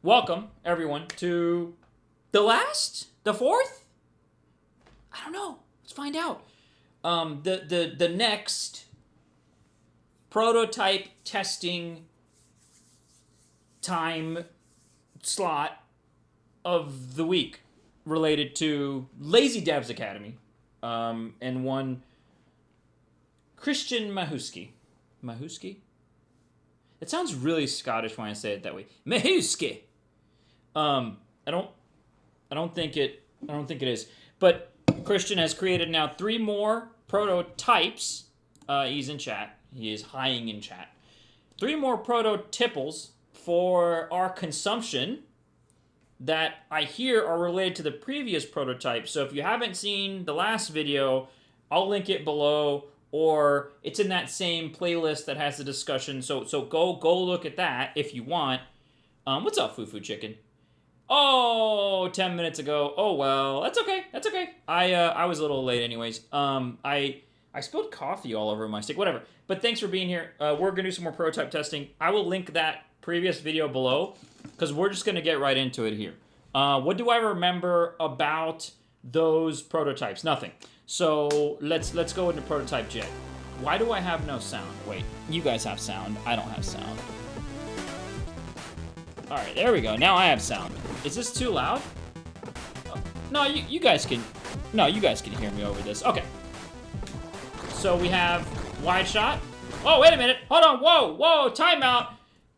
Welcome, everyone, to the fourth? I don't know. Let's find out. The next prototype testing time slot of the week related to Lazy Devs Academy, and one Christian Mahuski. Mahuski? It sounds really Scottish when I say it that way. Mahuski. I don't think it is. But Christian has created now 3 more prototypes. He's in chat. He is hiding in chat. 3 more prototypals for our consumption that I hear are related to the previous prototype. So if you haven't seen the last video, I'll link it below, or it's in that same playlist that has the discussion. So go look at that if you want. What's up, Fufu Chicken? Oh, 10 minutes ago. Oh well, that's okay. That's okay. I was a little late anyways. I spilled coffee all over my stick. Whatever. But thanks for being here. We're gonna do some more prototype testing. I will link that previous video below because we're just gonna get right into it here. What do I remember about those prototypes? Nothing. So let's go into Prototype J. Why do I have no sound? Wait, you guys have sound. I don't have sound. All right, there we go. Now I have sound. Is this too loud? No, you guys can. No, you guys can hear me over this. Okay. So we have wide shot. Oh, wait a minute. Hold on. Whoa. Timeout.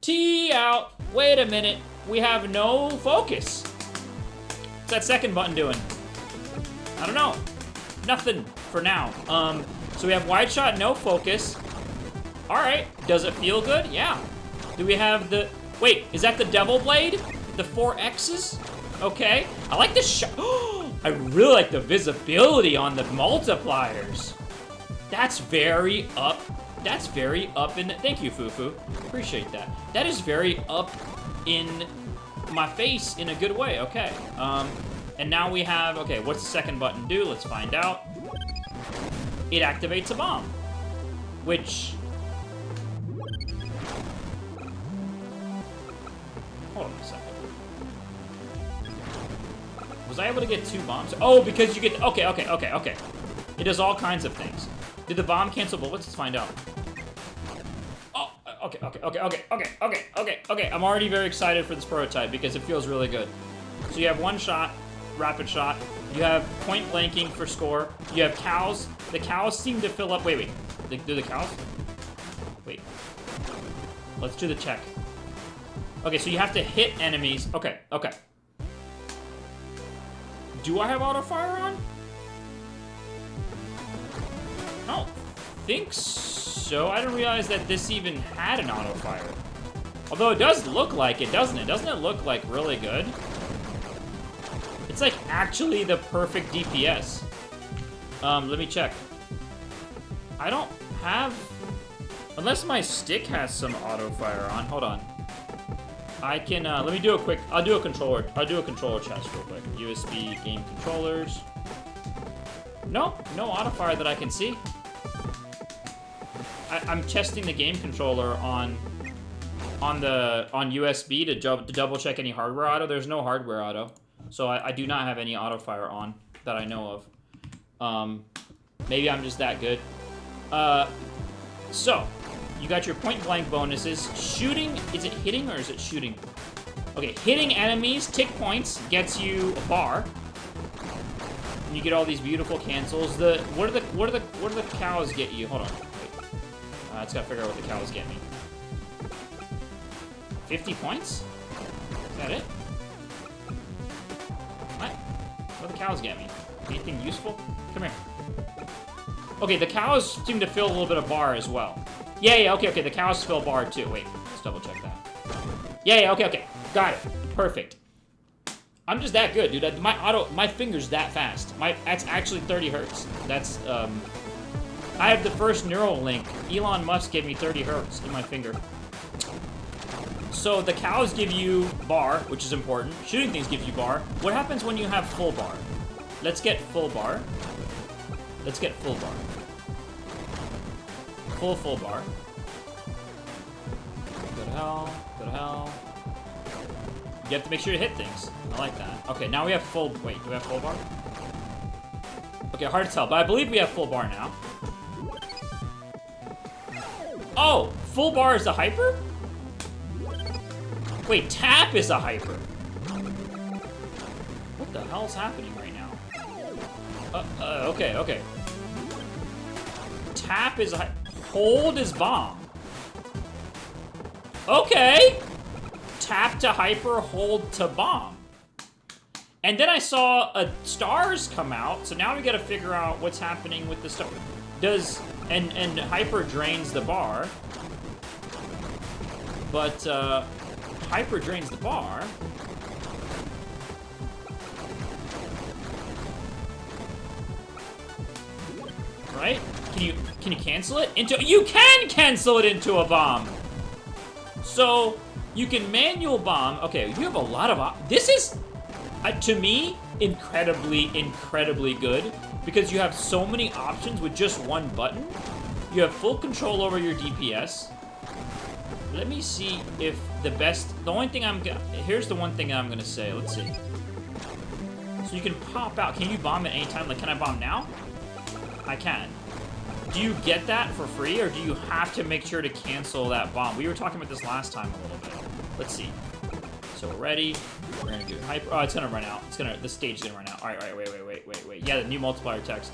T out. Wait a minute. We have no focus. What's that second button doing? I don't know. Nothing for now. So we have wide shot, no focus. All right. Does it feel good? Yeah. Do we have the... Wait, is that the Devil Blade? The 4 X's? Okay. I like the shot. I really like the visibility on the multipliers. That's very up. That's very up in... Thank you, Fufu. Appreciate that. That is very up in my face in a good way. Okay. And now we have... Okay, what's the second button do? Let's find out. It activates a bomb. Which... Hold on a second. Was I able to get 2 bombs? Oh, because you get... Okay. It does all kinds of things. Did the bomb cancel bullets? Let's find out. Oh, okay. I'm already very excited for this prototype because it feels really good. So you have 1 shot, rapid shot. You have point blanking for score. You have cows. The cows seem to fill up... Wait. Do the cows? Wait. Let's do the check. Okay, so you have to hit enemies. Okay. Do I have auto fire on? I don't think so. I didn't realize that this even had an auto fire. Although it does look like it, doesn't it? Doesn't it look like really good? It's like actually the perfect DPS. Let me check. I don't have... Unless my stick has some auto fire on. Hold on. I can, let me do a quick... I'll do a controller test real quick. USB game controllers. No auto fire that I can see. I'm testing the game controller on USB to double check any hardware auto. There's no hardware auto, so I do not have any auto fire on that I know of. Maybe I'm just that good. So you got your point blank bonuses. Shooting, is it hitting or is it shooting? Okay, hitting enemies, tick points, gets you a bar. And you get all these beautiful cancels. What do the cows get you? Hold on. Wait. I just gotta figure out what the cows get me. 50 points? Is that it? What do the cows get me? Anything useful? Come here. Okay, the cows seem to fill a little bit of bar as well. Yeah, okay, the cows fill bar too. Wait, let's double check that. Yeah, okay. Got it. Perfect. I'm just that good, dude. My finger's that fast. That's actually 30 hertz. That's, I have the first neural link. Elon Musk gave me 30 hertz in my finger. So the cows give you bar, which is important. Shooting things gives you bar. What happens when you have full bar? Let's get full bar. Let's get full bar. Full bar. Go to hell. You have to make sure to hit things. I like that. Okay, now we have full... Wait, do we have full bar? Okay, hard to tell, but I believe we have full bar now. Oh, full bar is a hyper? Wait, tap is a hyper. What the hell's happening right now? Okay. Tap is a hyper. Hold is bomb. Okay. Tap to hyper, hold to bomb. And then I saw stars come out, so now we gotta figure out what's happening with the star. And hyper drains the bar. But hyper drains the bar. Right? Can you cancel it into? You can cancel it into a bomb. So you can manual bomb. Okay, you have a lot of. This is, to me, incredibly good because you have so many options with just one button. You have full control over your DPS. Let me see if the only thing here's the one thing I'm gonna say. Let's see. So you can pop out. Can you bomb at any time? Like, can I bomb now? I can. Do you get that for free, or do you have to make sure to cancel that bomb? We were talking about this last time a little bit. Let's see. So we're ready. We're gonna do hyper. Oh, it's gonna run out. The stage is gonna run out. All right. Wait. Yeah, the new multiplier text.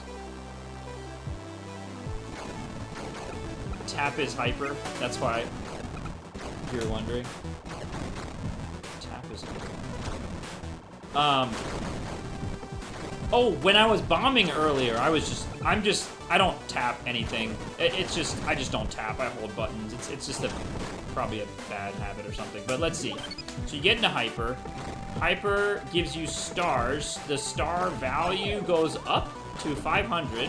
Tap is hyper. That's why you're wondering. Tap is hyper. Oh, when I was bombing earlier, I don't tap anything. I just don't tap. I hold buttons. It's just probably a bad habit or something. But let's see. So you get into hyper. Hyper gives you stars. The star value goes up to 500.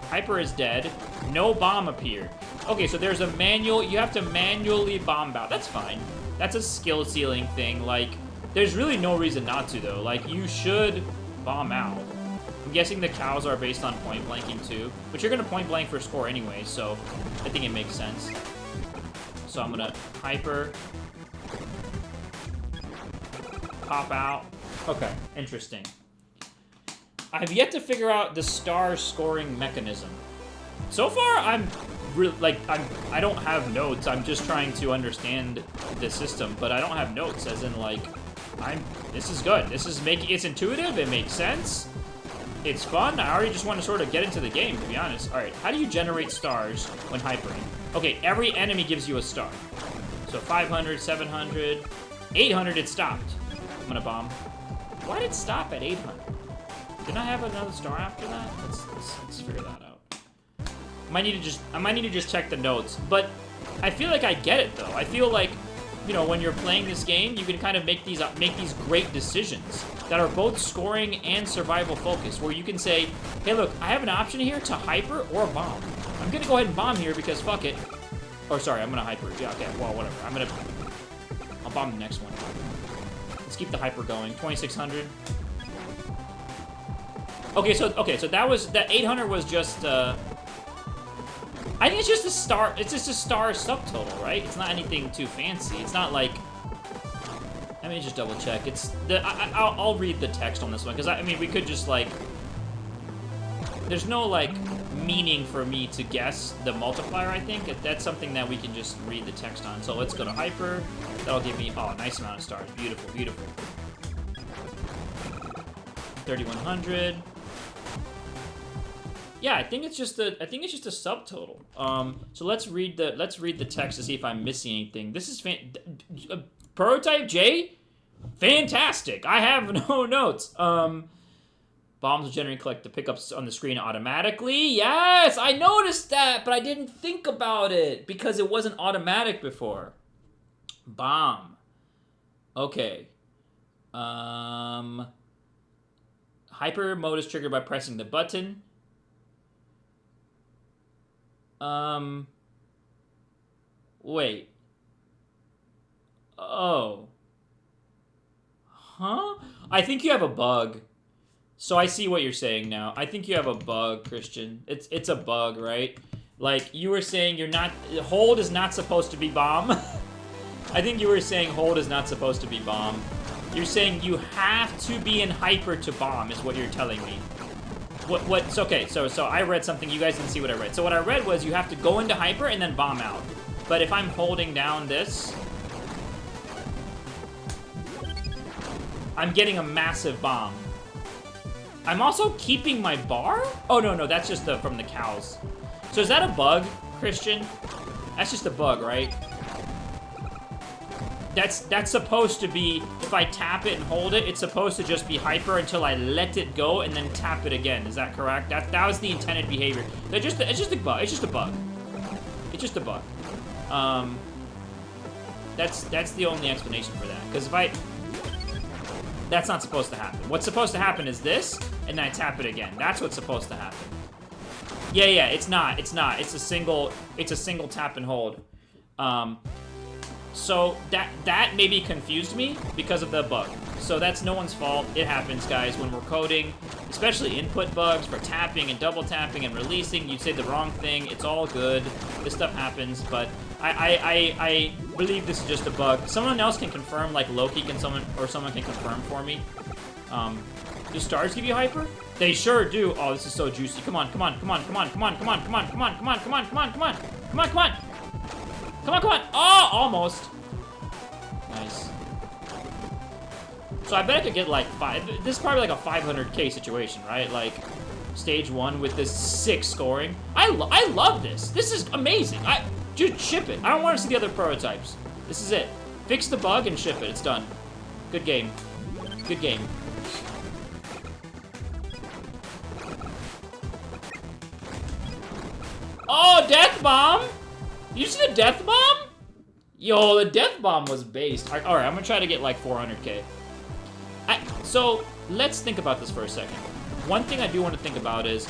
Hyper is dead. No bomb appeared. Okay, so there's a manual. You have to manually bomb out. That's fine. That's a skill ceiling thing. Like, there's really no reason not to, though. Like, you should bomb out. I'm guessing the cows are based on point blanking too, but you're gonna point blank for score anyway, so I think it makes sense. So I'm gonna hyper, pop out. Okay, interesting. I've yet to figure out the star scoring mechanism. So far, I'm really I don't have notes. I'm just trying to understand the system, but I don't have notes. As in, like, this is good. It's intuitive. It makes sense. It's fun. I already just want to sort of get into the game, to be honest. All right, how do you generate stars when hypering? Okay, every enemy gives you a star. So 500, 700, 800, it stopped. I'm gonna bomb. Why did it stop at 800? Didn't I have another star after that? Let's figure that out. I might need to just check the notes, but I feel like I get it though. I feel like, you know, when you're playing this game, you can kind of make these great decisions that are both scoring and survival focused, where you can say, hey, look, I have an option here to hyper or bomb. I'm gonna go ahead and bomb here because fuck it. Or sorry, I'm gonna hyper. Yeah, okay, well, whatever. I'll bomb the next one. Let's keep the hyper going. 2600. Okay, so that 800 was just I think it's just a star. It's just a star subtotal, right? It's not anything too fancy. It's not like. Let me just double check. It's the. I'll read the text on this one because I mean we could just like. There's no like meaning for me to guess the multiplier. I think that's something that we can just read the text on. So let's go to hyper. That'll give me a nice amount of stars. Beautiful, beautiful. 3100. Yeah, I think it's just a subtotal. So let's read the text to see if I'm missing anything. This is Proto J, fantastic. I have no notes. Bombs will generate collect the pickups on the screen automatically. Yes, I noticed that, but I didn't think about it because it wasn't automatic before. Bomb. Okay. Hyper mode is triggered by pressing the button. Wait. Oh. Huh? I think you have a bug. So I see what you're saying now. I think you have a bug, Christian. It's a bug, right? Like, you were saying hold is not supposed to be bomb. I think you were saying hold is not supposed to be bomb. You're saying you have to be in hyper to bomb, is what you're telling me. What's okay, so I read something, you guys didn't see what I read. So what I read was you have to go into hyper and then bomb out. But if I'm holding down this, I'm getting a massive bomb. I'm also keeping my bar? Oh, no, that's just from the cows. So is that a bug, Christian? That's just a bug, right? That's supposed to be, if I tap it and hold it, it's supposed to just be hyper until I let it go and then tap it again. Is that correct? That was the intended behavior. It's just a bug. It's just a bug. It's just a bug. That's the only explanation for that. Because that's not supposed to happen. What's supposed to happen is this, and then I tap it again. That's what's supposed to happen. Yeah, it's not. It's a single tap and hold. So that maybe confused me because of the bug. So that's no one's fault. It happens, guys, when we're coding, especially input bugs for tapping and double tapping and releasing. You say the wrong thing. It's all good. This stuff happens, but I believe this is just a bug. Someone else can confirm, like Loki someone can confirm for me. Do stars give you hyper? They sure do. Oh, this is so juicy. Come on. Oh, almost. Nice. So I bet I could get like 5. This is probably like a 500k situation, right? Like stage 1 with this 6 scoring. I love this. This is amazing. Dude, ship it. I don't want to see the other prototypes. This is it. Fix the bug and ship it. It's done. Good game. Good game. Oh, death bomb! You see the death bomb? Yo, the death bomb was based. All right, I'm gonna try to get like 400k. So let's think about this for a second. One thing I do want to think about is,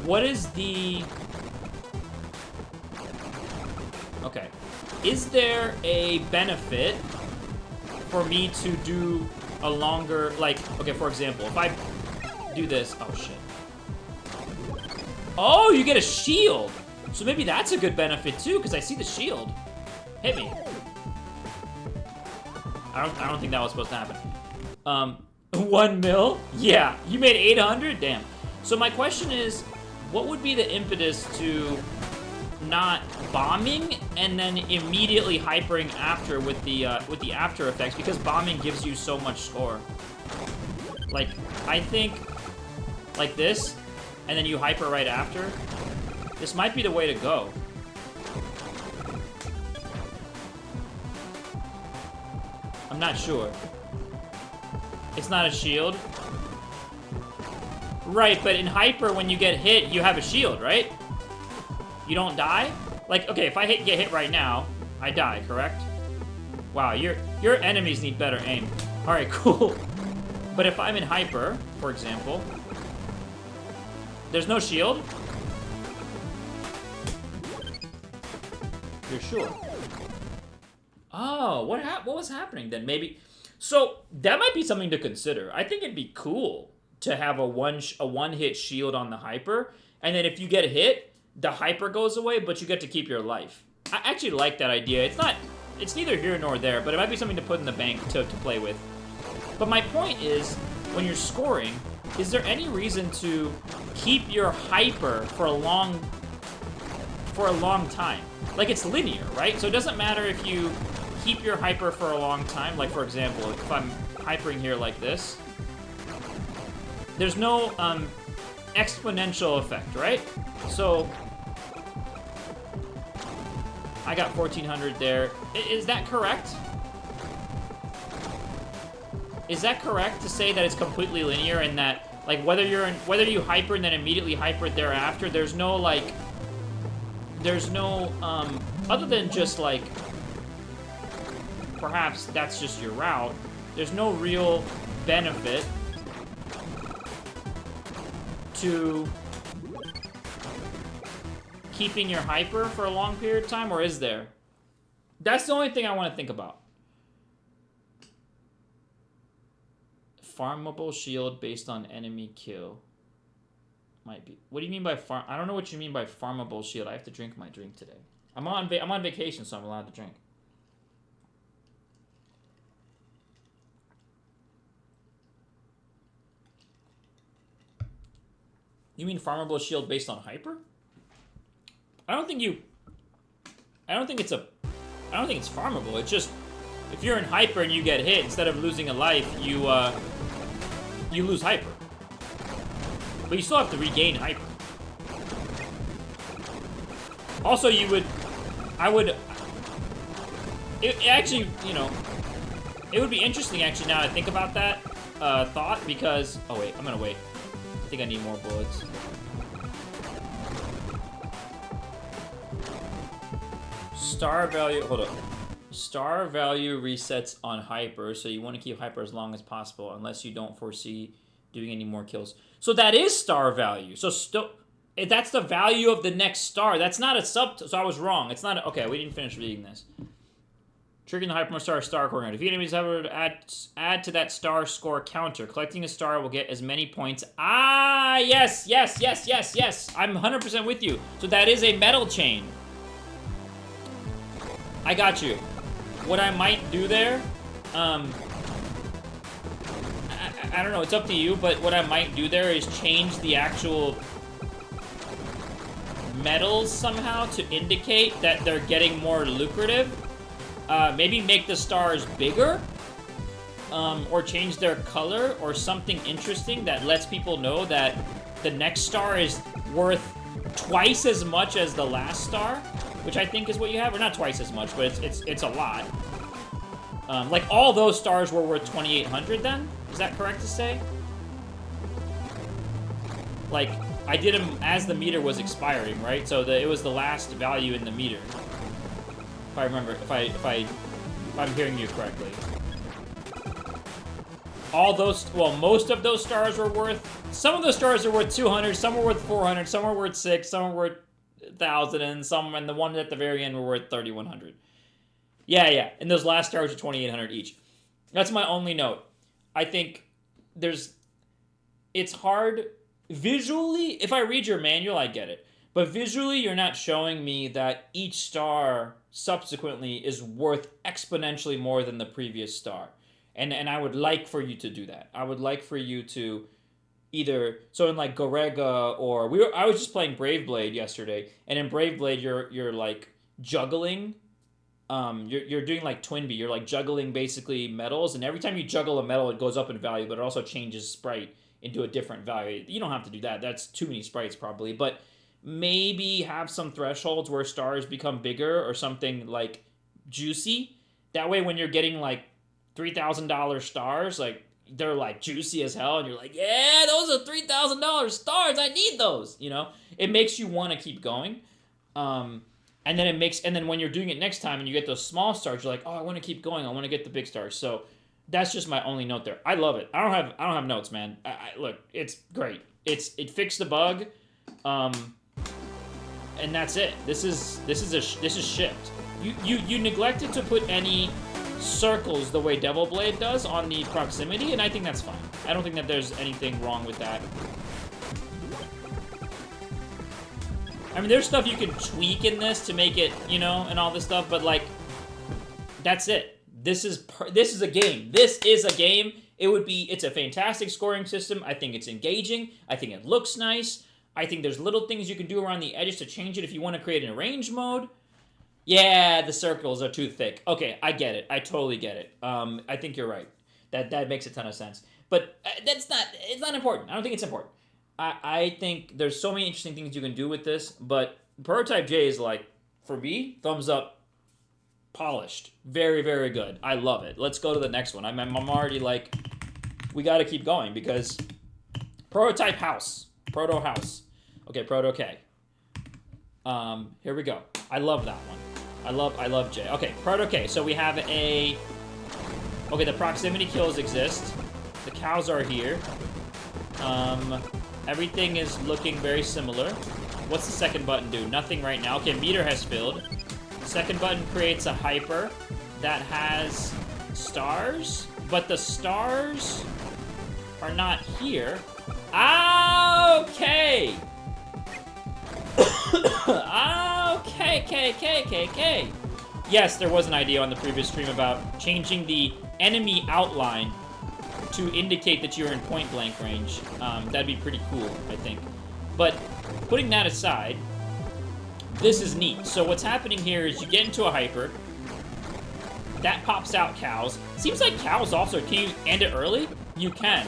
what is the... Okay. Is there a benefit for me to do a longer, like, okay, for example, if I do this, oh shit. Oh, you get a shield. So maybe that's a good benefit too, because I see the shield. Hit me. I don't think that was supposed to happen. 1 mil? Yeah. You made 800? Damn. So my question is, what would be the impetus to not bombing and then immediately hypering after with the after effects? Because bombing gives you so much score. Like, I think like this, and then you hyper right after. This might be the way to go. I'm not sure. It's not a shield. Right, but in hyper, when you get hit, you have a shield, right? You don't die? Like, okay, if I get hit right now, I die, correct? Wow, your enemies need better aim. All right, cool. But if I'm in hyper, for example, there's no shield? You're sure? Oh, what was happening then? Maybe, so that might be something to consider. I think it'd be cool to have a one-hit shield on the hyper, and then if you get hit, the hyper goes away, but you get to keep your life. I actually like that idea. It's neither here nor there, but it might be something to put in the bank to play with. But my point is, when you're scoring, is there any reason to keep your hyper for a long time? Like, it's linear, right? So it doesn't matter if you keep your hyper for a long time. Like, for example, if I'm hypering here like this, there's no exponential effect, right? So I got 1400 there. Is that correct? Is that correct to say that it's completely linear and that, like, whether you hyper and then immediately hyper thereafter, there's no other than just like, perhaps that's just your route, there's no real benefit to keeping your hyper for a long period of time, or is there? That's the only thing I want to think about. Farmable shield based on enemy kill. Might be. What do you mean by farm? I don't know what you mean by farmable shield. I have to drink my drink today. I'm on vacation, so I'm allowed to drink. You mean farmable shield based on hyper? I don't think it's farmable. It's just, if you're in hyper and you get hit, instead of losing a life, you lose hyper. But you still have to regain hyper. Also, it actually, you know, it would be interesting actually now I think about that thought, because, oh wait, I'm gonna wait. I think I need more bullets. Star value, hold up. Star value resets on hyper, so you want to keep hyper as long as possible unless you don't foresee doing any more kills. So that is star value. So that's the value of the next star. That's not a sub, so I was wrong. It's not, okay, we didn't finish reading this. Triggering the hyper star coordinate. If the enemies ever add to that star score counter, collecting a star will get as many points. Ah, yes. I'm 100% with you. So that is a metal chain. I got you. What I might do there, I don't know, it's up to you, but what I might do there is change the actual metals somehow to indicate that they're getting more lucrative. Maybe make the stars bigger, or change their color, or something interesting that lets people know that the next star is worth twice as much as the last star, which I think is what you have, or not twice as much, but it's a lot. Like all those stars were worth 2,800 then? Is that correct to say? Like, I did them as the meter was expiring, right? So it was the last value in the meter. If I remember, if I'm hearing you correctly. All those, well, most of those stars were worth, some of those stars are worth 200, some were worth 400, some were worth 6, some were worth 1,000, and the one at the very end were worth 3,100. Yeah, and those last stars are 2,800 each. That's my only note. I think it's hard, visually, if I read your manual, I get it. But visually, you're not showing me that each star subsequently is worth exponentially more than the previous star. And I would like for you to do that. I would like for you to either, so in like Gorega, or I was just playing Brave Blade yesterday, and in Brave Blade you're like juggling. You're doing like Twinbee. You're like juggling basically metals, and every time you juggle a metal, it goes up in value, but it also changes sprite into a different value. You don't have to do that. That's too many sprites probably, but maybe have some thresholds where stars become bigger or something like juicy. That way, when you're getting like $3,000 stars, like they're like juicy as hell, and you're like, yeah, those are $3,000 stars. I need those. You know, it makes you want to keep going. And then when you're doing it next time and you get those small stars, you're like, oh, I want to keep going. I want to get the big stars. So that's just my only note there. I love it. I don't have notes, man. Look, it's great. It fixed the bug, and that's it. This is shipped. You neglected to put any circles the way Devil Blade does on the proximity, and I think that's fine. I don't think that there's anything wrong with that. I mean, there's stuff you can tweak in this to make it, you know, and all this stuff, but like, that's it. This is a game. This is a game. It's a fantastic scoring system. I think it's engaging. I think it looks nice. I think there's little things you can do around the edges to change it if you want to create an arrange mode. Yeah, the circles are too thick. Okay, I get it. I totally get it. I think you're right. That makes a ton of sense. But it's not important. I don't think it's important. I think there's so many interesting things you can do with this, but Prototype J is like, for me, thumbs up, polished. Very, very good. I love it. Let's go to the next one. I'm already like, we got to keep going because Prototype House. Proto House. Okay, Proto K. Here we go. I love that one. I love J. Okay, Proto K. So we have okay, the proximity kills exist. The cows are here. Everything is looking very similar. What's the second button do? Nothing right now. Okay, meter has filled. The second button creates a hyper that has stars, but the stars are not here. Okay. Okay. Yes, there was an idea on the previous stream about changing the enemy outline to indicate that you're in point-blank range. That'd be pretty cool, I think. But putting that aside, this is neat. So what's happening here is you get into a hyper. That pops out cows. Seems like cows also, can you end it early? You can.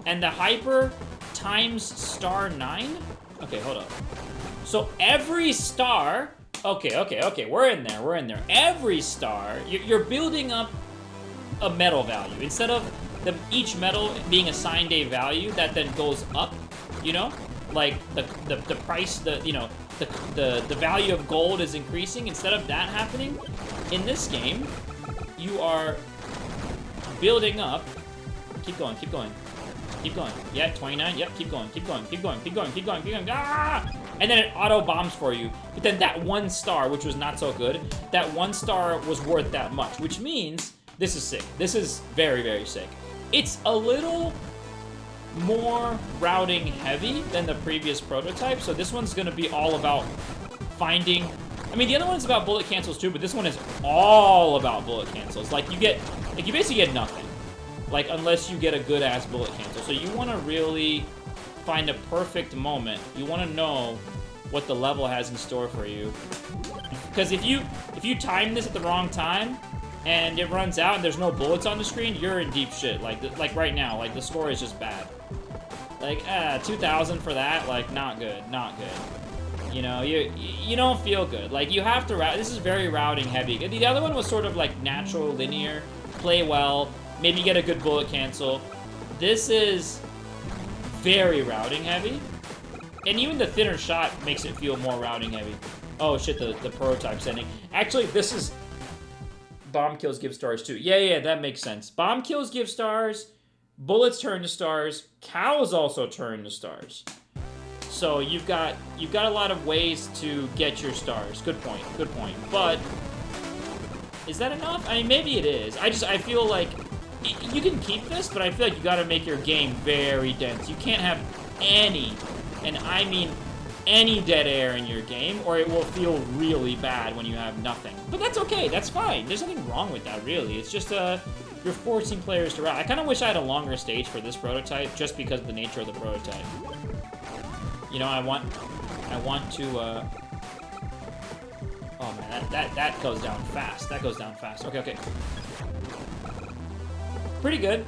And the hyper times star 9? Okay, hold up. So every star, okay, we're in there. Every star, you're building up a medal value. Instead of each medal being assigned a value that then goes up, you know? Like the price, the value of gold is increasing. Instead of that happening, in this game, you are building up. Keep going. Yeah, 29. Yep, keep going. Ah! And then it auto bombs for you. But then that one star, which was not so good, that one star was worth that much, which means this is sick. This is very, very sick. It's a little more routing heavy than the previous prototype, so this one's gonna be all about finding. I mean, the other one's about bullet cancels too, but this one is all about bullet cancels. Like you basically get nothing. Like, unless you get a good-ass bullet cancel. So you want to really find a perfect moment. You want to know what the level has in store for you. Because if you time this at the wrong time, and it runs out and there's no bullets on the screen, you're in deep shit. Like right now, like, the score is just bad. Like, 2,000 for that, like, not good. You know, you don't feel good. Like, you have to route. This is very routing heavy. The other one was sort of like natural, linear, play well, maybe get a good bullet cancel. This is very routing heavy. And even the thinner shot makes it feel more routing heavy. Oh shit, the prototype sending. Actually, this is bomb kills give stars too. Yeah, that makes sense. Bomb kills give stars, bullets turn to stars, cows also turn to stars. So you've got a lot of ways to get your stars. Good point. But is that enough? I mean, maybe it is. I feel like you can keep this, but I feel like you gotta make your game very dense. You can't have any, and I mean any, dead air in your game, or it will feel really bad when you have nothing. But that's okay, that's fine. There's nothing wrong with that, really. It's just, you're forcing players to route. I kind of wish I had a longer stage for this prototype, just because of the nature of the prototype. You know, I want to, oh man, that goes down fast. That goes down fast. Okay. Pretty good.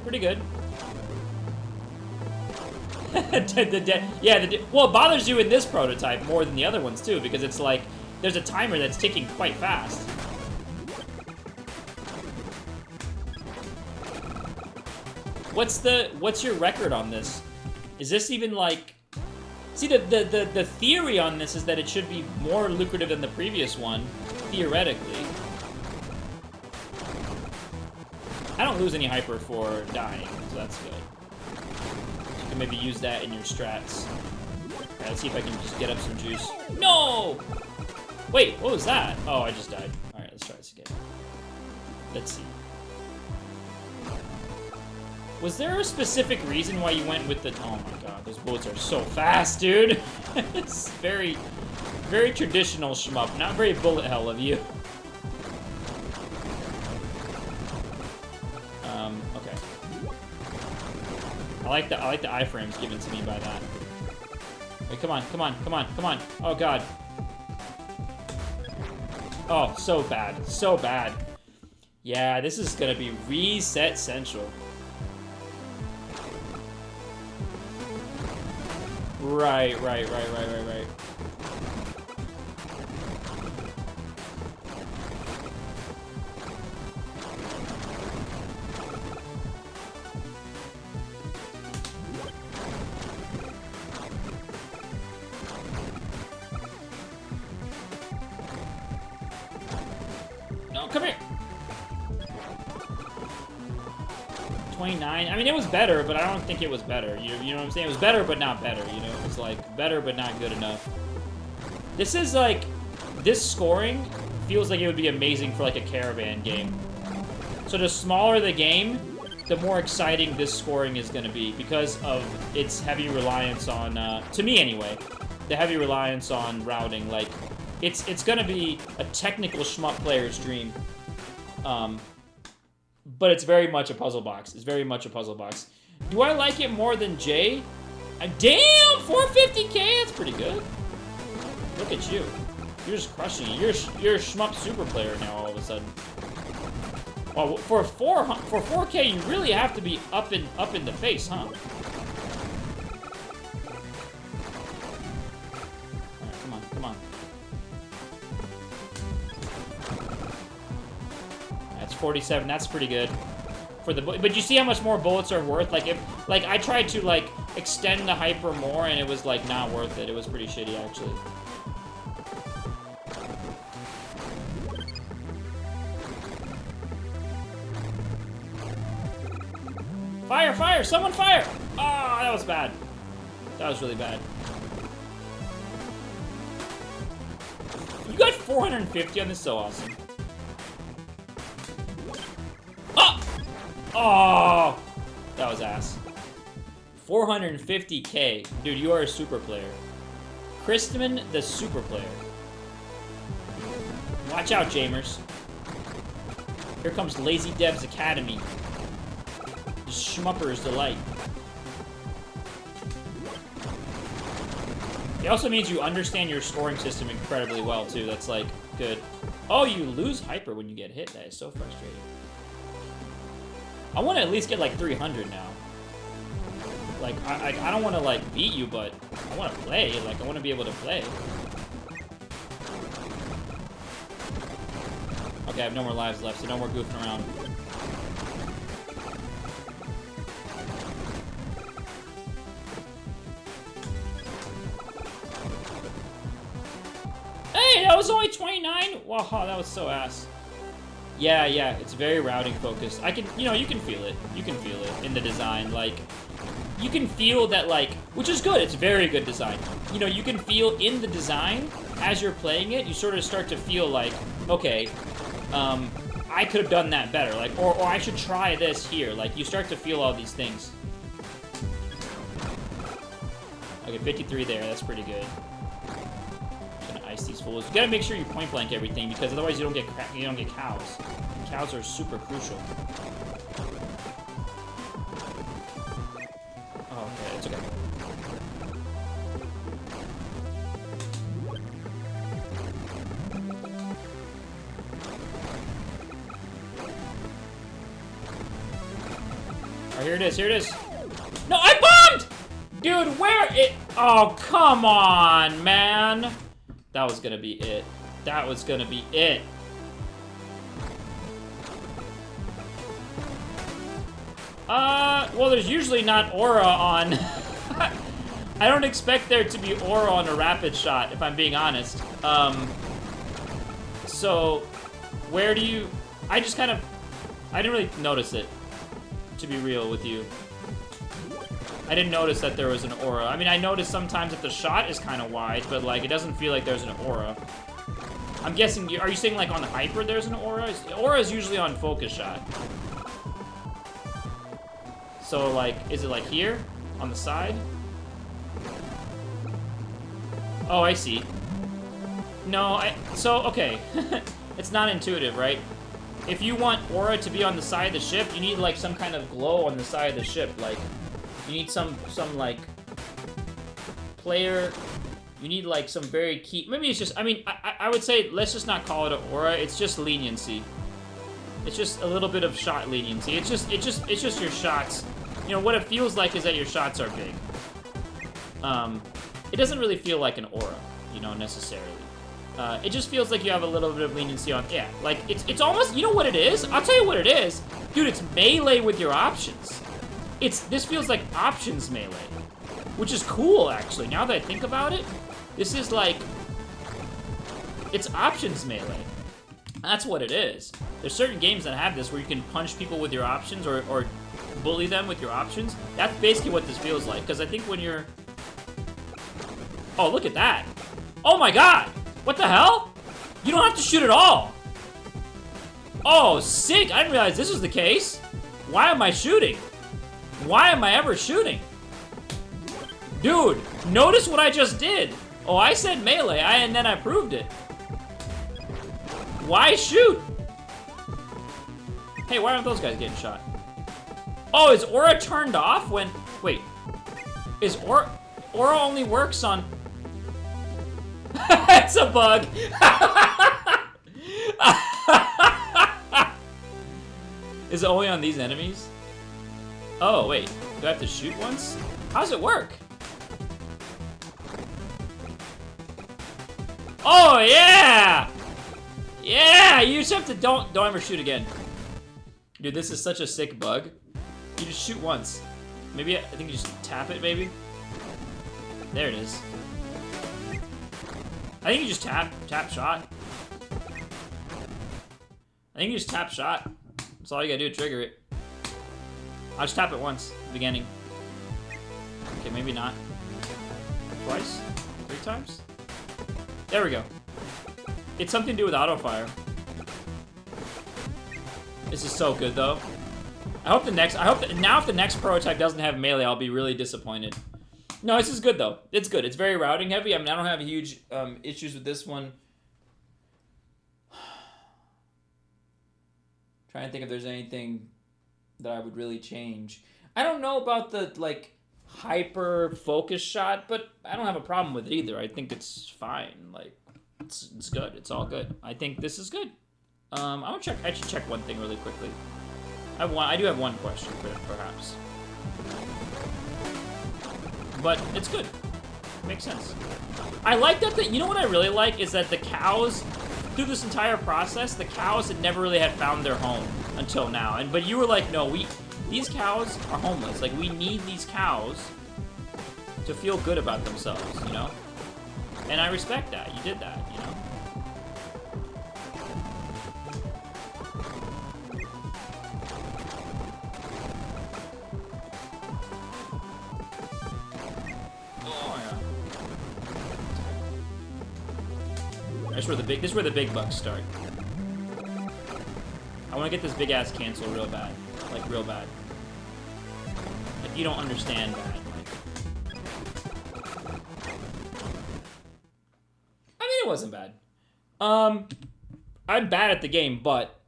Well, it bothers you in this prototype more than the other ones too, because it's like there's a timer that's ticking quite fast. What's your record on this? Is this even like? See, the theory on this is that it should be more lucrative than the previous one, theoretically. I don't lose any hyper for dying, so that's good. You can maybe use that in your strats. Alright, let's see if I can just get up some juice. No! Wait, what was that? Oh, I just died. Alright, let's try this again. Let's see. Was there a specific reason why you went with the... Oh my god, those bullets are so fast, dude! It's very, very traditional shmup. Not very bullet hell of you. Okay. I like the iframes given to me by that. Wait, come on. Oh god. Oh, so bad. Yeah, this is gonna be reset central. Right. No, come here. 29. I mean, it was better, but I don't think it was better. You know what I'm saying? It was better, but not better. You know, it was like better, but not good enough. This is like, this scoring feels like it would be amazing for like a caravan game. So the smaller the game, the more exciting this scoring is going to be because of its heavy reliance on, to me anyway, the heavy reliance on routing. Like, it's going to be a technical shmup player's dream. But it's very much a puzzle box. Do I like it more than J? Damn, 450k. That's pretty good. Look at you. You're just crushing it. You're a Shmup super player now all of a sudden. Oh, for 4k, you really have to be up in the face, huh? Alright, come on, come on. That's 47. That's pretty good. For the but you see how much more bullets are worth? Like if I tried to like extend the hyper more and it was like not worth it. It was pretty shitty actually. Fire, fire, someone fire! Oh, that was bad. That was really bad. You got 450 on this, so awesome. Oh, that was ass. 450k. Dude, you are a super player. Christman, the super player. Watch out, Jamers. Here comes Lazy Dev's Academy. The Shmupper's Delight. It also means you understand your scoring system incredibly well, too. That's, like, good. Oh, you lose hyper when you get hit. That is so frustrating. I want to at least get like 300 now. Like, I don't want to like beat you, but I want to play. Like, I want to be able to play. Okay, I have no more lives left, so no more goofing around. Hey, that was only 29? Wow, that was so ass. Yeah, yeah, it's very routing focused. I can, you know, you can feel it. You can feel it in the design. Like, you can feel that, like, which is good. It's very good design. You know, you can feel in the design, as you're playing it, you sort of start to feel like, okay, I could have done that better. Like, or I should try this here. Like, you start to feel all these things. Okay, 53 there. That's pretty good. Ice these fools. You gotta make sure you point blank everything because otherwise you don't get cows. And cows are super crucial. Oh, okay, it's okay. Oh, here it is. Here it is. No, I bombed! Dude, where it? Oh, come on, man. That was gonna be it. That was gonna be it. Well, there's usually not aura on. I don't expect there to be aura on a rapid shot, if I'm being honest. So, where do you... I just kind of... I didn't really notice it, to be real with you. I didn't notice that there was an aura. I mean, I noticed sometimes that the shot is kind of wide, but, like, it doesn't feel like there's an aura. I'm guessing, are you saying, like, on the hyper there's an aura? Aura is usually on focus shot. So, like, is it, like, here? On the side? Oh, I see. No, so, okay. It's not intuitive, right? If you want aura to be on the side of the ship, you need, like, some kind of glow on the side of the ship, like... You need some like, player, you need, like, some very key, maybe it's just, I mean, I would say, let's just not call it an aura, it's just leniency. It's just a little bit of shot leniency. It's just your shots. You know, what it feels like is that your shots are big. It doesn't really feel like an aura, you know, necessarily. It just feels like you have a little bit of leniency on, yeah, like, it's almost, you know what it is? I'll tell you what it is. Dude, it's melee with your options. This feels like options melee, which is cool, actually. Now that I think about it, this is like, it's options melee. That's what it is. There's certain games that have this where you can punch people with your options or bully them with your options. That's basically what this feels like, because I think when you're... Oh, look at that. Oh my god! What the hell? You don't have to shoot at all. Oh, sick! I didn't realize this was the case. Why am I shooting? Why am I ever shooting? Dude, notice what I just did. Oh, I said melee, and then I proved it. Why shoot? Hey, why aren't those guys getting shot? Oh, is aura turned off when... Wait. Is Aura only works on... It's a bug! Is it only on these enemies? Oh, wait. Do I have to shoot once? How does it work? Oh, yeah! Yeah! You just have to... Don't ever shoot again. Dude, this is such a sick bug. You just shoot once. Maybe, I think you just tap it, maybe? There it is. I think you just tap shot. I think you just tap shot. That's all you gotta do to trigger it. I'll just tap it once, at the beginning. Okay, maybe not. Twice? 3 times? There we go. It's something to do with auto fire. This is so good though. Now if the next prototype doesn't have melee, I'll be really disappointed. No, this is good though. It's good. It's very routing heavy. I mean, I don't have huge issues with this one. Trying to think if there's anything that I would really change. I don't know about the like hyper focus shot, but I don't have a problem with it either. I think it's fine. Like it's good. It's all good. I think this is good. I should check one thing really quickly. I do have one question, perhaps. But it's good. Makes sense. I like that you know what I really like is that the cows, through this entire process, the cows had never really had found their home until now. But you were like, no, these cows are homeless. Like, we need these cows to feel good about themselves, you know? And I respect that. You did that, you know? This is where the big bugs start. I want to get this big ass cancel real bad. Like, real bad. Like, you don't understand that. Like... I mean, it wasn't bad. I'm bad at the game, but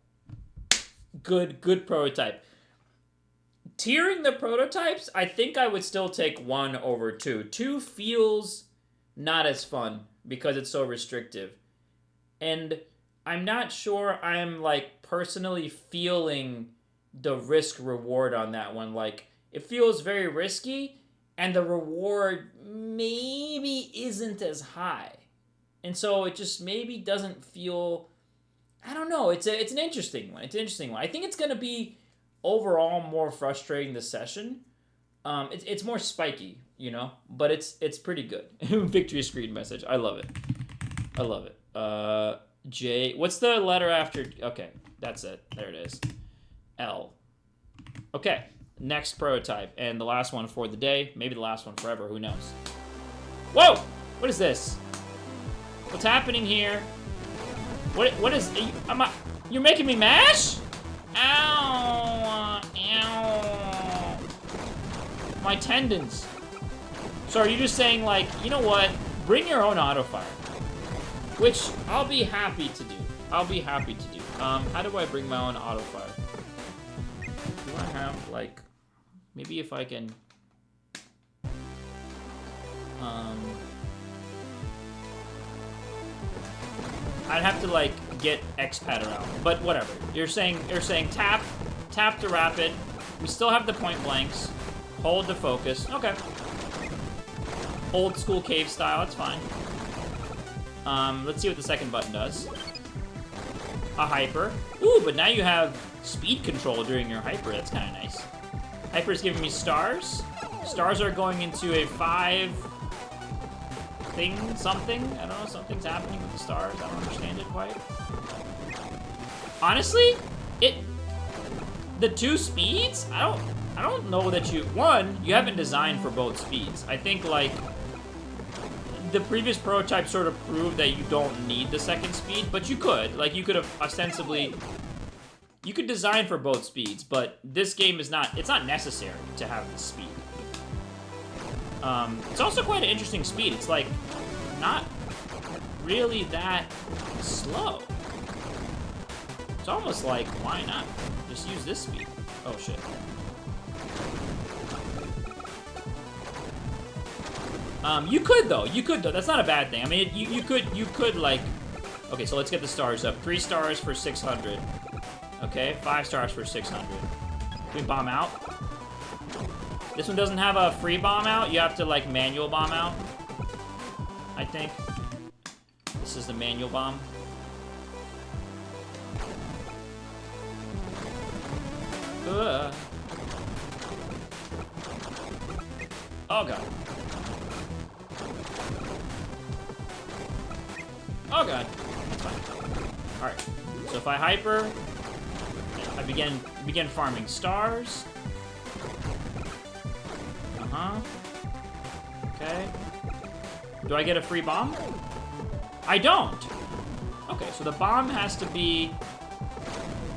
good prototype. Tiering the prototypes, I think I would still take 1 over 2. 2 feels not as fun because it's so restrictive. And I'm not sure I'm, like, personally feeling the risk-reward on that one. Like, it feels very risky, and the reward maybe isn't as high. And so it just maybe doesn't feel... I don't know. It's an interesting one. It's an interesting one. I think it's going to be, overall, more frustrating this session. It's more spiky, you know? But it's pretty good. Victory screen message. I love it. I love it. J. What's the letter after? Okay, that's it. There it is. L. Okay, next prototype. And the last one for the day. Maybe the last one forever. Who knows? Whoa! What is this? What's happening here? What is... You're making me mash? Ow! Ow! My tendons. So are you just saying, like, you know what? Bring your own auto fire. Which I'll be happy to do. I'll be happy to do. How do I bring my own auto fire? Do I have, like... Maybe if I can... I'd have to, like, get X-Pad around. But whatever. You're saying tap to rapid. We still have the point blanks. Hold to focus. Okay. Old school cave style, that's fine. Let's see what the second button does. A hyper. Ooh, but now you have speed control during your hyper. That's kind of nice. Hyper is giving me stars. Stars are going into a 5 thing, something. I don't know, something's happening with the stars. I don't understand it quite. Honestly, the 2 speeds, I don't know that you haven't designed for both speeds. I think, like, the previous prototype sort of proved that you don't need the second speed, but you could. Like, you could have ostensibly... You could design for both speeds, but this game is not... It's not necessary to have the speed. It's also quite an interesting speed. It's, like, not really that slow. It's almost like, why not? Just use this speed. Oh, shit. You could though. You could though. That's not a bad thing. I mean, you could like. Okay, so let's get the stars up. 3 stars for 600. Okay, 5 stars for 600. Can we bomb out? This one doesn't have a free bomb out. You have to like manual bomb out. I think. This is the manual bomb. Oh god. Oh god. That's fine. Alright. So if I hyper, I begin farming stars. Uh-huh. Okay. Do I get a free bomb? I don't! Okay, so the bomb has to be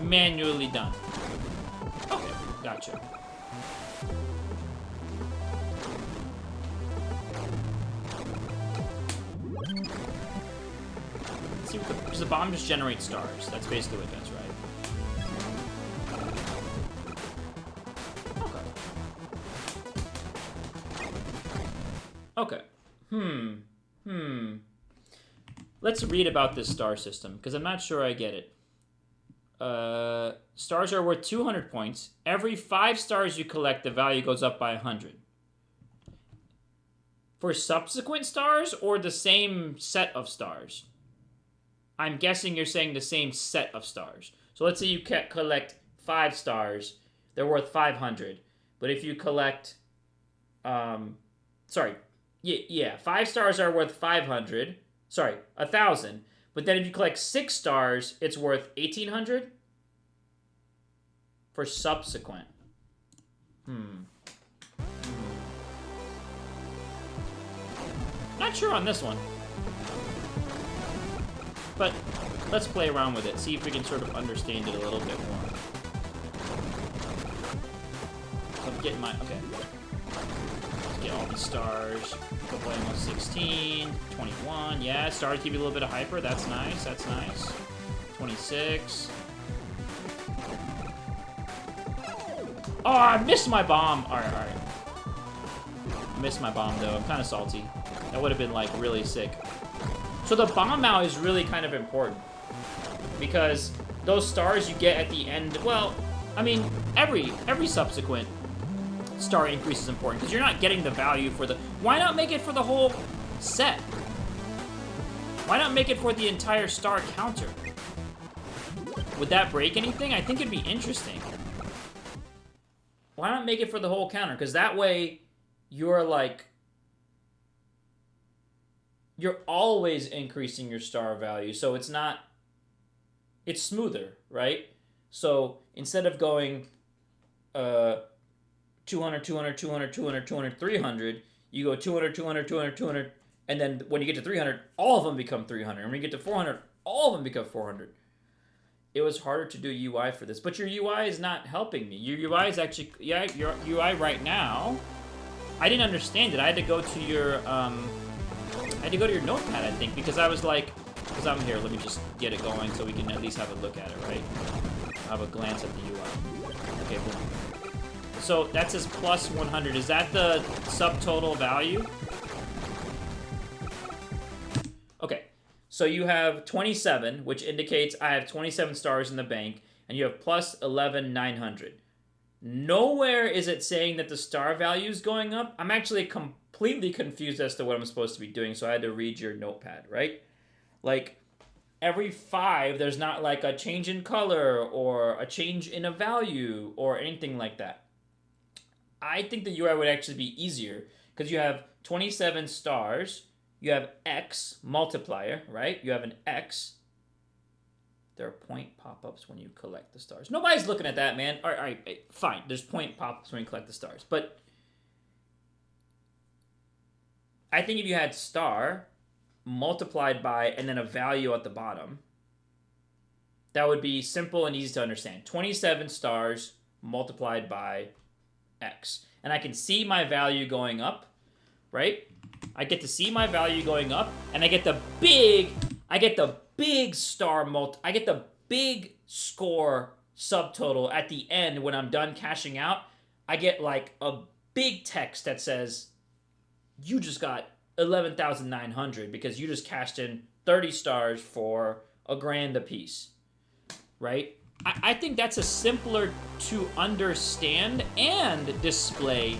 manually done. Okay, gotcha. Let's see what does the bomb just generate stars? That's basically what it does, right? Okay. Okay. Let's read about this star system, because I'm not sure I get it. Stars are worth 200 points. Every 5 stars you collect, the value goes up by 100. For subsequent stars, or the same set of stars? I'm guessing you're saying the same set of stars. So let's say you collect 5 stars. They're worth 500. But if you collect... sorry. Yeah, 5 stars are worth 500. Sorry, 1,000. But then if you collect 6 stars, it's worth 1,800 for subsequent. Not sure on this one. But let's play around with it, see if we can sort of understand it a little bit more. So I'm getting my... Okay. Let's get all these stars. Couple almost 16, 21. Yeah, stars give you a little bit of hyper. That's nice. That's nice. 26. Oh, I missed my bomb. All right, all right. I missed my bomb though. I'm kind of salty. That would have been like really sick. So the bomb out is really kind of important because those stars you get at the end. Well, I mean, every subsequent star increase is important because you're not getting the value for the... Why not make it for the whole set? Why not make it for the entire star counter? Would that break anything? I think it'd be interesting. Why not make it for the whole counter? Because that way you're like... You're always increasing your star value, so it's not... It's smoother, right? So instead of going... 200, 200, 200, 200, 200, 300, you go 200, 200, 200, 200, and then when you get to 300, all of them become 300. And when you get to 400, all of them become 400. It was harder to do UI for this, but your UI is not helping me. Your UI is actually, yeah, your UI right now, I didn't understand it. I had to go to your, notepad, I think, because I was like, because I'm here, let me just get it going so we can at least have a look at it, right? I'll have a glance at the UI. Okay, boom. So that says plus 100. Is that the subtotal value? Okay. So you have 27, which indicates I have 27 stars in the bank, and you have plus 11,900. Nowhere is it saying that the star value is going up. I'm actually completely confused as to what I'm supposed to be doing, so I had to read your notepad, right? Like, every 5, there's not like a change in color or a change in a value or anything like that. I think the UI would actually be easier because you have 27 stars, you have X multiplier, right? You have an X. There are point pop-ups when you collect the stars. Nobody's looking at that, man. All right, fine. There's point pop-ups when you collect the stars. But I think if you had star multiplied by and then a value at the bottom, that would be simple and easy to understand. 27 stars multiplied by X. And I can see my value going up, right? I get to see my value going up, and I get the big score subtotal at the end when I'm done cashing out. I get like a big text that says, you just got 11,900 because you just cashed in 30 stars for $1,000 a piece, right? I think that's a simpler to understand and display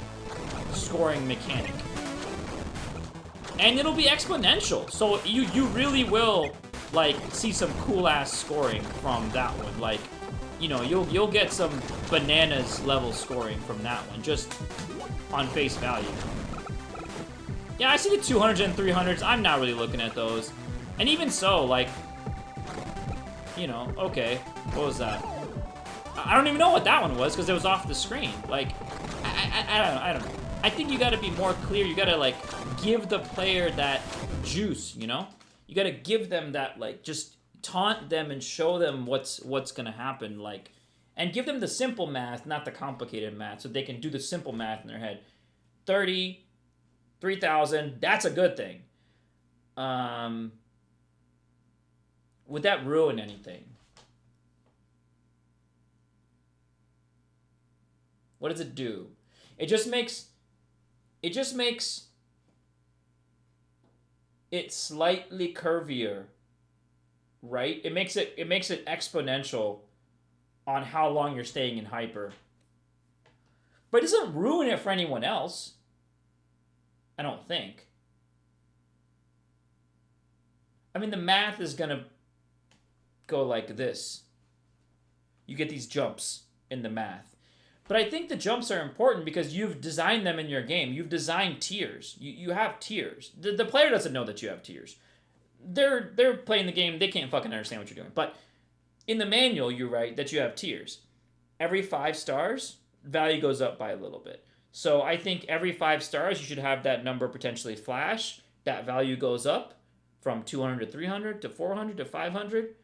scoring mechanic. And it'll be exponential, so you really will, like, see some cool-ass scoring from that one. Like, you know, you'll get some bananas level scoring from that one, just on face value. Yeah, I see the 200s and 300s. I'm not really looking at those. And even so, like, you know, okay, what was that? I don't even know what that one was because it was off the screen. Like, I don't know. I think you gotta be more clear. You gotta, like, give the player that juice, you know? You gotta give them that, like, just taunt them and show them what's gonna happen, like, and give them the simple math, not the complicated math, so they can do the simple math in their head. 30, 3,000, that's a good thing. Would that ruin anything? What does it do? It just makes it slightly curvier, right? It makes it exponential on how long you're staying in hyper. But it doesn't ruin it for anyone else. I don't think. I mean, the math is gonna go like this. You get these jumps in the math. But I think the jumps are important because you've designed them in your game. You've designed tiers. You have tiers. The player doesn't know that you have tiers. They're playing the game. They can't fucking understand what you're doing. But in the manual, you write that you have tiers. Every 5 stars, value goes up by a little bit. So I think every 5 stars, you should have that number potentially flash. That value goes up from 200 to 300 to 400 to 500.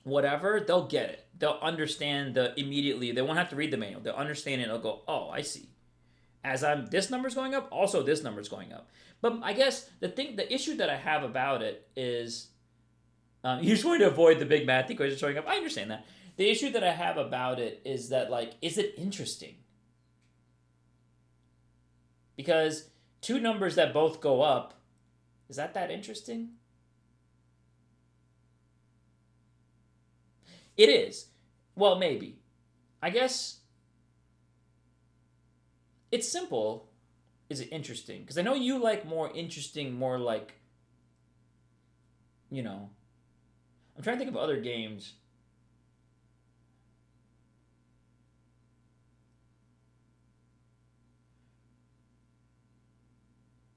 Whatever, they'll get it. They'll understand immediately. They won't have to read the manual. They'll understand it. They'll go, oh, I see. As this number's going up, also this number's going up. But I guess the issue that I have about it is, you just want to avoid the big math equation showing up. I understand that. The issue that I have about it is that, like, is it interesting? Because 2 numbers that both go up, is that interesting? It is. Well, maybe. I guess it's simple. Is it interesting? Because I know you like more interesting, more like, you know. I'm trying to think of other games.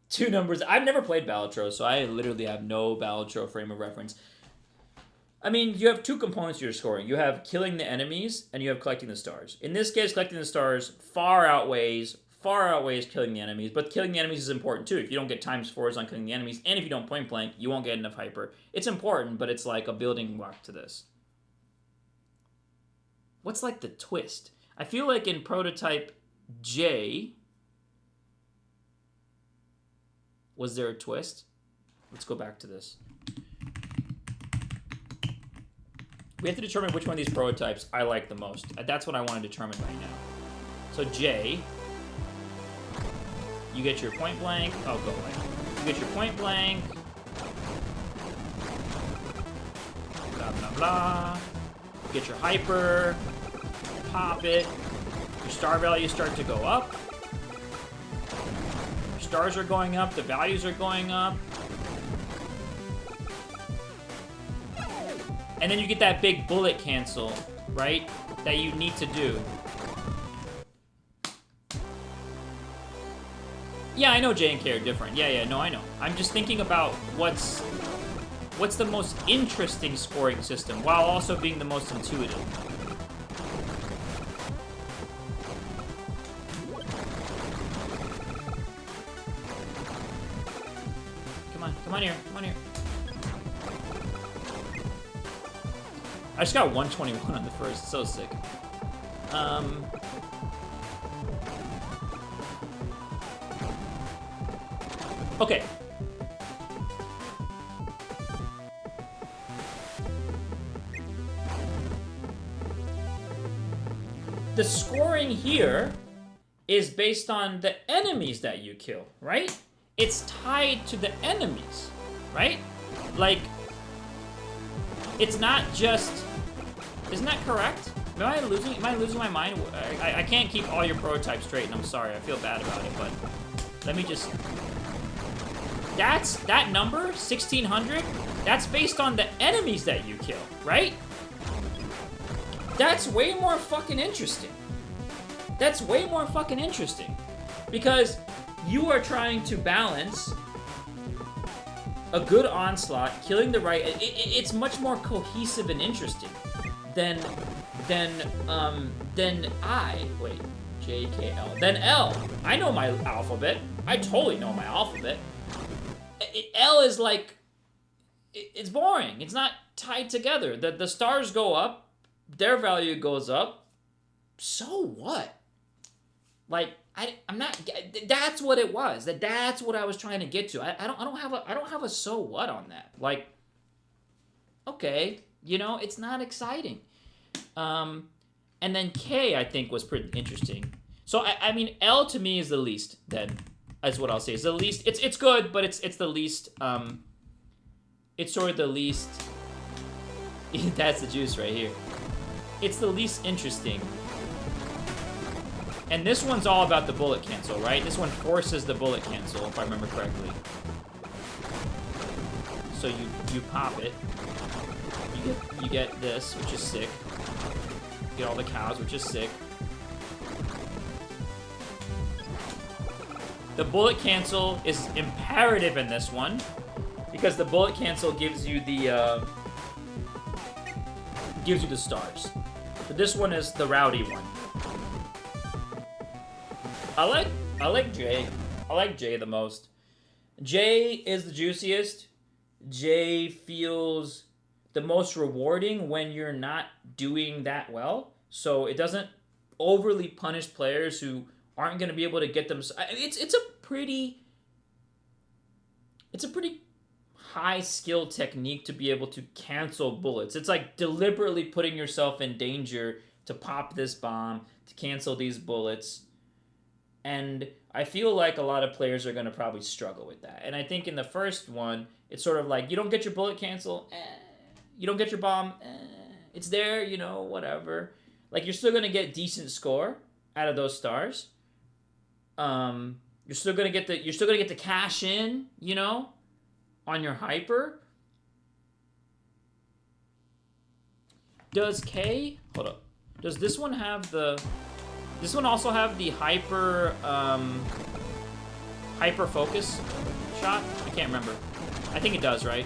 Two numbers. I've never played Balatro, so I literally have no Balatro frame of reference. I mean, you have 2 components to your scoring. You have killing the enemies, and you have collecting the stars. In this case, collecting the stars far outweighs killing the enemies, but killing the enemies is important too. If you don't get ×4s on killing the enemies, and if you don't point blank, you won't get enough hyper. It's important, but it's like a building block to this. What's like the twist? I feel like in Prototype J, was there a twist? Let's go back to this. We have to determine which one of these prototypes I like the most. That's what I want to determine right now. So J, you get your point blank. Oh, go away. You get your point blank. Blah, blah, blah. You get your hyper. Pop it. Your star values start to go up. Your stars are going up. The values are going up. And then you get that big bullet cancel, right? That you need to do. Yeah, I know J and K are different. Yeah, no, I know. I'm just thinking about what's the most interesting scoring system while also being the most intuitive. Come on here. I just got 121 on the first. So sick. Okay. The scoring here is based on the enemies that you kill, right? it's tied to the enemies, right? Like, it's not just... Isn't that correct? Am I losing my mind? I can't keep all your prototypes straight, and I'm sorry. I feel bad about it, but let me just... That number, 1,600, that's based on the enemies that you kill, right? That's way more fucking interesting. That's way more fucking interesting. Because you are trying to balance a good onslaught, killing the right... It's much more cohesive and interesting than wait, J, K, L. Then L. I know my alphabet. I totally know my alphabet. L is like... It's boring. It's not tied together. The stars go up. Their value goes up. So what? Like, I'm not... That's what it was. That's what I was trying to get to. I don't have a so what on that. Like, okay, you know, it's not exciting. And then K, I think, was pretty interesting. So, I mean, L to me is the least, then. That's what I'll say. It's the least... It's good, but it's the least... It's sort of the least... That's the juice right here. It's the least interesting. And this one's all about the bullet cancel, right? This one forces the bullet cancel, if I remember correctly. So you pop it. You get this, which is sick. You get all the cows, which is sick. The bullet cancel is imperative in this one, because the bullet cancel gives you the stars. But this one is the rowdy one. I like J. I like J the most. J is the juiciest. J feels the most rewarding when you're not doing that well. So it doesn't overly punish players who aren't going to be able to get them. It's a pretty high skill technique to be able to cancel bullets. It's like deliberately putting yourself in danger to pop this bomb, to cancel these bullets. And I feel like a lot of players are going to probably struggle with that. And I think in the first one, it's sort of like, you don't get your bullet cancel, you don't get your bomb, it's there, you know, whatever. Like, you're still going to get decent score out of those stars. You're still going to get the cash in, you know, on your hyper. Does K, hold up. Does this one have the... This one also have the hyper focus shot? I can't remember. I think it does, right?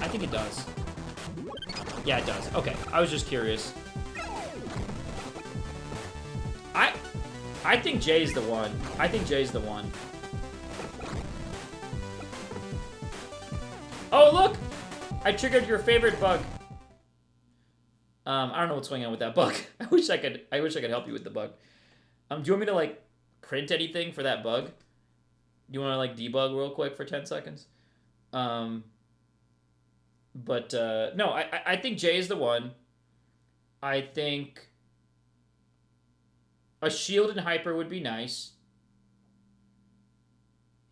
I think it does. Yeah, it does. Okay, I was just curious. I think J's the one. I think J's the one. Oh, look! I triggered your favorite bug. I don't know what's going on with that bug. I wish I could help you with the bug. Do you want me to, like, print anything for that bug? Do you want to, like, debug real quick for 10 seconds? No, I think J is the one. I think a shield and hyper would be nice.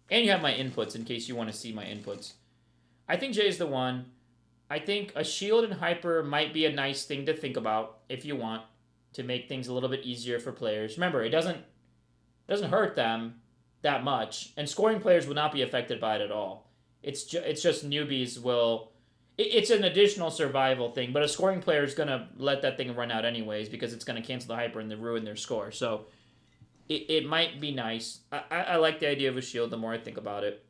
And you have my inputs in case you want to see my inputs. I think J is the one. I think a shield and hyper might be a nice thing to think about if you want to make things a little bit easier for players. Remember, it doesn't hurt them that much, and scoring players will not be affected by it at all. It's just newbies will... It's an additional survival thing, but a scoring player is going to let that thing run out anyways because it's going to cancel the hyper and ruin their score. So it might be nice. I like the idea of a shield the more I think about it.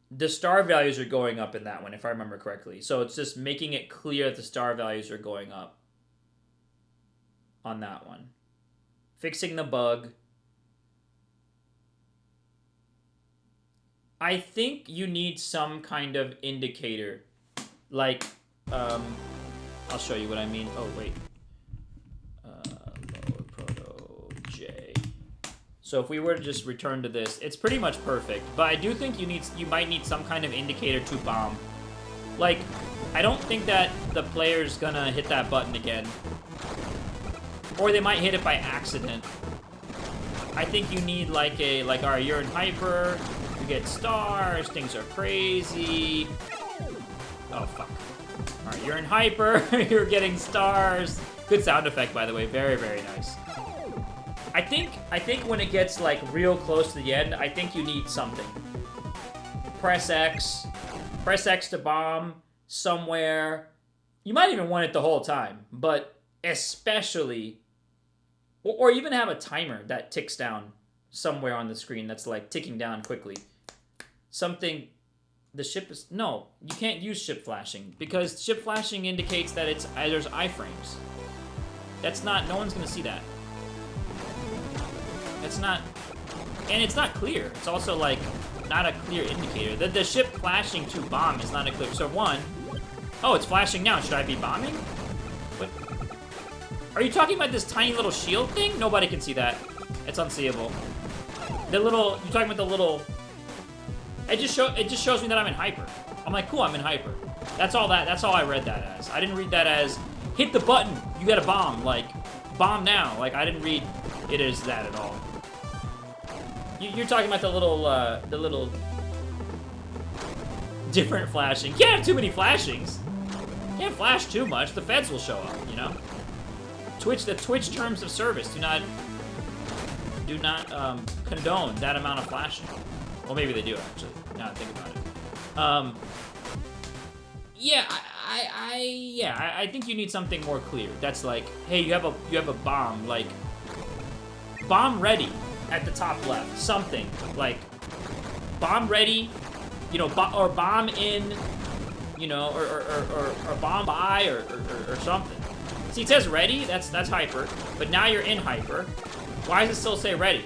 The star values are going up in that one, if I remember correctly. So it's just making it clear that the star values are going up on that one. Fixing the bug. I think you need some kind of indicator. Like, I'll show you what I mean. Oh, wait. Lower Proto J. So if we were to just return to this, it's pretty much perfect. But I do think you might need some kind of indicator to bomb. Like, I don't think that the player's gonna hit that button again. Or they might hit it by accident. I think you need like all right, you're in hyper, you get stars, things are crazy. Oh fuck. All right, you're in hyper, you're getting stars. Good sound effect, by the way. Very, very nice. I think when it gets like real close to the end, I think you need something. Press X to bomb somewhere. You might even want it the whole time, but especially, or even have a timer that ticks down somewhere on the screen that's like ticking down quickly. Something. The ship is no. You can't use ship flashing because ship flashing indicates that there's iframes. That's not. No one's gonna see that. It's not, and it's not clear. It's also like not a clear indicator. The ship flashing to bomb is not a clear. So one, oh, it's flashing now. Should I be bombing? What? Are you talking about this tiny little shield thing? Nobody can see that. It's unseeable. The little, you're talking about the little. It just shows me that I'm in hyper. I'm like, cool, I'm in hyper. That's all I read that as. I didn't read that as hit the button, you get a bomb, like bomb now. Like I didn't read it as that at all. You're talking about the little different flashing. You can't have too many flashings. You can't flash too much. The feds will show up, you know? The Twitch terms of service do not condone that amount of flashing. Well, maybe they do, actually, now that I think about it. Yeah, I think you need something more clear. That's like, hey, you have a bomb, like, bomb ready at the top left. Something, like, bomb ready, you know, or bomb in, you know, or bomb by, or something. See, it says ready, that's hyper, but now you're in hyper. Why does it still say ready?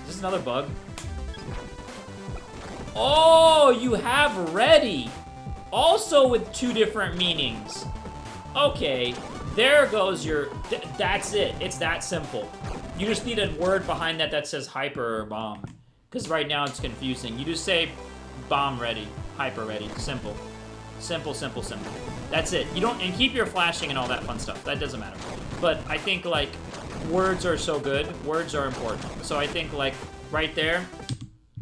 Is this another bug? Oh, you have ready. Also with two different meanings. Okay, there goes your... that's it. It's that simple. You just need a word behind that says hyper or bomb. Because right now it's confusing. You just say bomb ready, hyper ready. Simple. Simple, simple, simple. That's it. You don't... and keep your flashing and all that fun stuff. That doesn't matter. But I think, like, words are so good. Words are important. So I think, like, right there,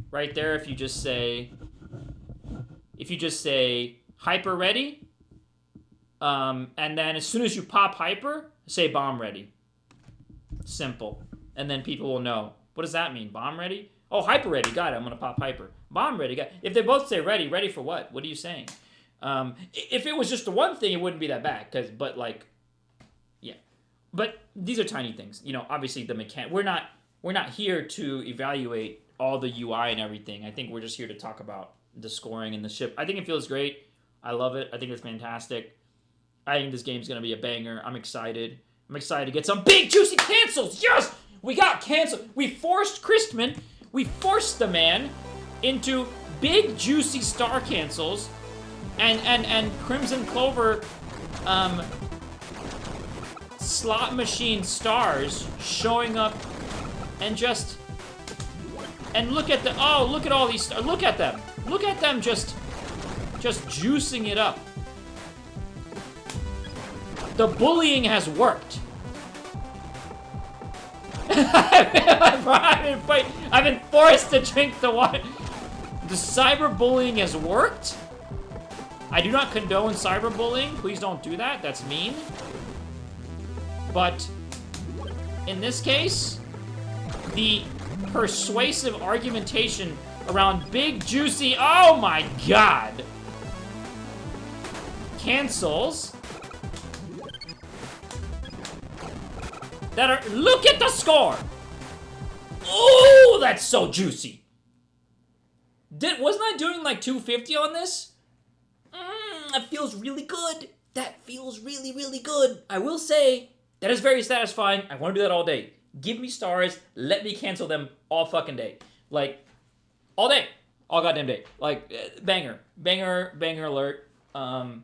if you just say hyper ready, and then as soon as you pop hyper, say bomb ready. Simple. And then people will know. What does that mean? Bomb ready? Oh, hyper ready. Got it. I'm gonna pop hyper. Bomb ready. Got it. If they both say ready, ready for what? What are you saying? If it was just the one thing, it wouldn't be that bad. But like, yeah. But these are tiny things. You know, obviously the mechanic. We're not here to evaluate all the UI and everything. I think we're just here to talk about the scoring and the ship. I think it feels great. I love it. I think it's fantastic. I think this game's gonna be a banger. I'm excited. I'm excited to get some big juicy cancels. Yes, we got canceled. We forced Christman. We forced the man into big juicy star cancels, and Crimson Clover, slot machine stars showing up, and just. And look at look at all these stars. Look at them. Look at them just juicing it up. The bullying has worked. I've been forced to drink the water. The cyberbullying has worked. I do not condone cyberbullying. Please don't do that. That's mean. But in this case, the persuasive argumentation around big juicy, oh my god, cancels that are, look at the score. Oh, that's so juicy. Wasn't I doing like 250 on this? That feels really good. That feels really, really good. I will say that is very satisfying. I want to do that all day. Give me stars. Let me cancel them all fucking day. Like, all day. All goddamn day. Like, banger. Banger, banger alert. I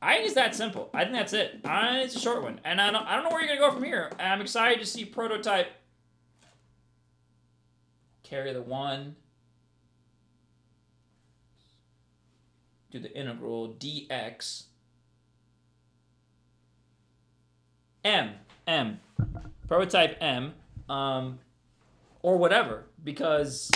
think it's that simple. I think that's it. It's a short one. And I don't know where you're going to go from here. I'm excited to see Prototype carry the one. Do the integral dx. M. Prototype M. or whatever, because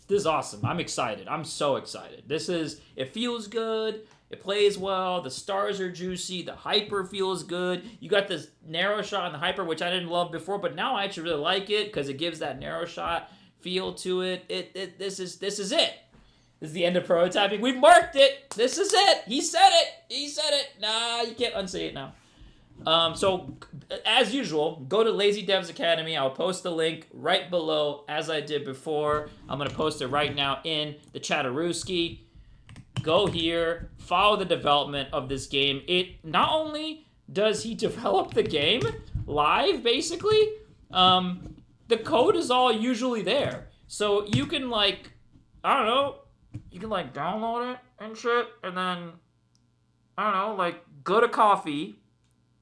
this is awesome. I'm excited. I'm so excited. It feels good. It plays well. The stars are juicy. The hyper feels good. You got this narrow shot on the hyper, which I didn't love before, but now I actually really like it because it gives that narrow shot feel to it. This is it. This is the end of prototyping. We've marked it. This is it. He said it. He said it. Nah, you can't unsay it now. So, as usual, go to Lazy Devs Academy. I'll post the link right below, as I did before. I'm going to post it right now in the Chatterooski. Go here, follow the development of this game. It not only does he develop the game live, basically, the code is all usually there. So you can, like, I don't know, you can, like, download it and shit, and then, I don't know, like, go to Coffee,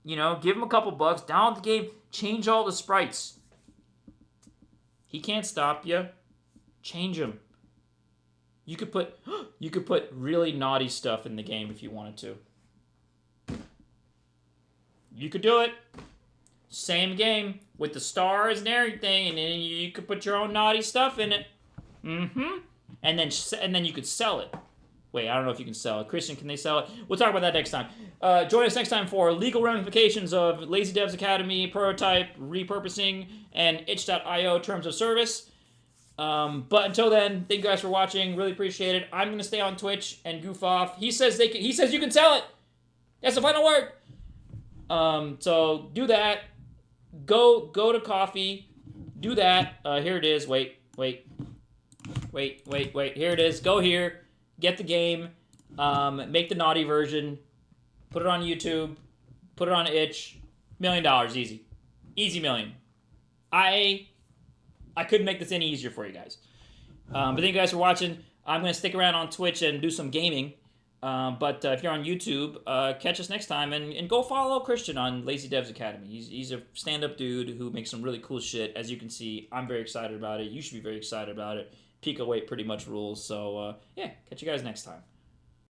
you know, give him a couple bucks, download the game, change all the sprites. He can't stop you. Change them. You could put really naughty stuff in the game if you wanted to. You could do it. Same game with the stars and everything, and then you could put your own naughty stuff in it. And then you could sell it. Wait, I don't know if you can sell it. Christian, can they sell it? We'll talk about that next time. Join us next time for legal ramifications of Lazy Devs Academy, prototype, repurposing, and itch.io terms of service. But until then, thank you guys for watching. Really appreciate it. I'm gonna stay on Twitch and goof off. He says you can sell it. That's the final word. So do that. Go to Coffee. Do that. Here it is. Wait. Here it is. Go here. Get the game. Make the naughty version. Put it on YouTube. Put it on itch. $1 million, easy. Easy million. I couldn't make this any easier for you guys. But thank you guys for watching. I'm going to stick around on Twitch and do some gaming. But if you're on YouTube, catch us next time. And go follow Christian on Lazy Devs Academy. He's a stand-up dude who makes some really cool shit. As you can see, I'm very excited about it. You should be very excited about it. Pico weight pretty much rules. So, yeah, catch you guys next time.